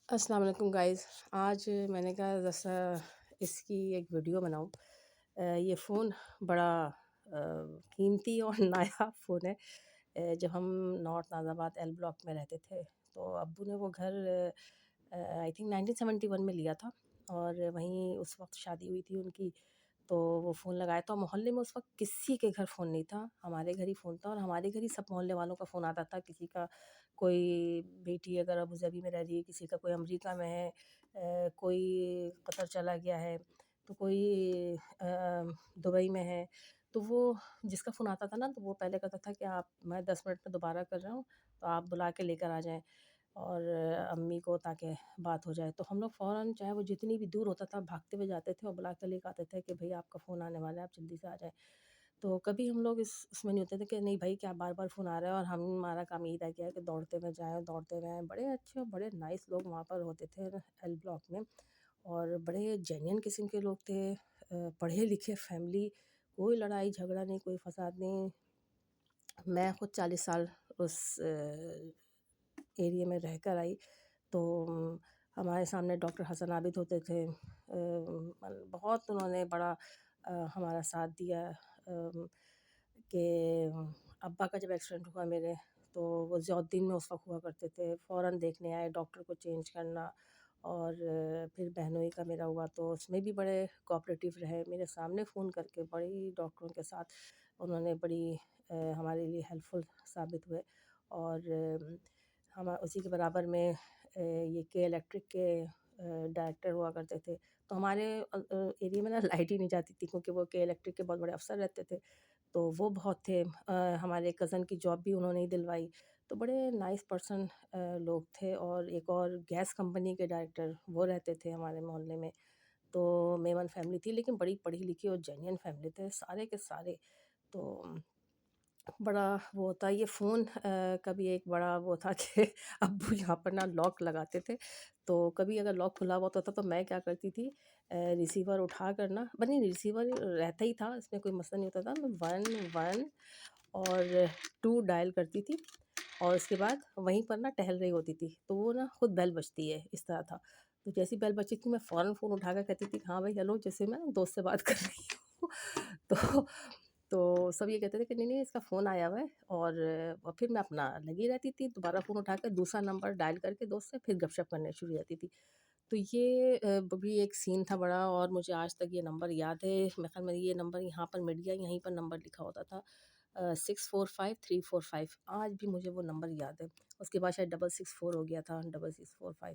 السلام علیکم گائز. آج میں نے کہا ذرا اس کی ایک ویڈیو بناؤں. یہ فون بڑا قیمتی اور نایاب فون ہے. جب ہم نارتھ ناز آباد ایل بلاک میں رہتے تھے تو ابو نے وہ گھر آئی تھنک 1971 میں لیا تھا، اور وہیں اس وقت شادی ہوئی تھی ان کی. تو وہ فون لگایا تھا. محلے میں اس وقت کسی کے گھر فون نہیں تھا، ہمارے گھر ہی فون تھا، اور ہمارے گھر ہی سب محلے والوں کا فون آتا تھا. کسی کا کوئی بیٹی اگر ابوظہبی میں رہ رہی ہے، کسی کا کوئی امریکہ میں ہے، کوئی قطر چلا گیا ہے، تو کوئی دبئی میں ہے. تو وہ جس کا فون آتا تھا نا، تو وہ پہلے کہتا تھا کہ میں 10 منٹ میں دوبارہ کر رہا ہوں، تو آپ بلا کے لے کر آ جائیں اور امی کو، تاکہ بات ہو جائے. تو ہم لوگ فوراً چاہے وہ جتنی بھی دور ہوتا تھا بھاگتے ہوئے جاتے تھے اور بلا کے لے کے آتے تھے کہ بھئی آپ کا فون آنے والا ہے، آپ جلدی سے آ جائیں. تو کبھی ہم لوگ اس میں نہیں ہوتے تھے کہ نہیں بھائی کیا بار بار فون آ رہا ہے. اور ہمارا کام یہ رہ گیا ہے کہ دوڑتے ہوئے جائیں، دوڑتے ہوئے آئیں. بڑے اچھے اور بڑے نائس لوگ وہاں پر ہوتے تھے ایل بلاک میں، اور بڑے جینین قسم کے لوگ تھے. پڑھے لکھے فیملی، کوئی لڑائی جھگڑا نہیں، کوئی فساد نہیں. میں خود 40 سال اس ایریے میں رہ کر آئی. تو ہمارے سامنے ڈاکٹر حسن عابد ہوتے تھے. بہت انہوں نے بڑا ہمارا ساتھ دیا کہ ابا کا جب ایکسیڈنٹ ہوا میرے، تو وہ ضیاء الدین میں اس وقت ہوا کرتے تھے. فوراً دیکھنے آئے، ڈاکٹر کو چینج کرنا. اور پھر بہنوئی کا میرا ہوا تو اس میں بھی بڑے کوآپریٹیو رہے. میرے سامنے فون کر کے بڑی ڈاکٹروں کے ساتھ انہوں نے بڑی ہمارے لیے ہیلپ فل ثابت ہوئے. اور ہم اسی کے برابر میں یہ کے الیکٹرک کے ڈائریکٹر ہوا کرتے تھے. تو ہمارے ایریے میں نا لائٹ ہی نہیں جاتی تھی، کیونکہ وہ کے الیکٹرک کے بہت بڑے افسر رہتے تھے. تو وہ بہت تھے. ہمارے کزن کی جاب بھی انہوں نے ہی دلوائی. تو بڑے نائس پرسن لوگ تھے. اور ایک اور گیس کمپنی کے ڈائریکٹر وہ رہتے تھے ہمارے محلے میں. تو میمن فیملی تھی، لیکن بڑی پڑھی لکھی اور جینین فیملی تھے سارے کے سارے. تو بڑا وہ ہوتا یہ فون کا بھی ایک بڑا وہ تھا کہ ابو یہاں پر نا لاک لگاتے تھے. تو کبھی اگر لاک کھلا ہوا ہوتا تھا تو میں کیا کرتی تھی، ریسیور اٹھا کر نا، بنی ریسیور رہتا ہی تھا، اس میں کوئی مسئلہ نہیں ہوتا تھا. میں 1 اور 2 ڈائل کرتی تھی، اور اس کے بعد وہیں پر نا ٹہل رہی ہوتی تھی. تو وہ نا خود بیل بجتی ہے، اس طرح تھا. تو جیسی بیل بجتی تھی میں فوراً فون اٹھا کر کہتی تھی ہاں بھائی ہیلو، جیسے میں دوست سے بات کر رہی ہوں. تو سب یہ کہتے تھے کہ نہیں اس کا فون آیا ہوا ہے. اور پھر میں اپنا لگی رہتی تھی، دوبارہ فون اٹھا کر دوسرا نمبر ڈائل کر کے دوست سے پھر گپ شپ کرنے شروع ہو جاتی تھی. تو یہ بھی ایک سین تھا بڑا. اور مجھے آج تک یہ نمبر یاد ہے. میرے خیال میں یہ نمبر یہاں پر میڈیا یہیں پر نمبر لکھا ہوتا تھا 645345. آج بھی مجھے وہ نمبر یاد ہے. اس کے بعد شاید 664 ہو گیا تھا، 6645.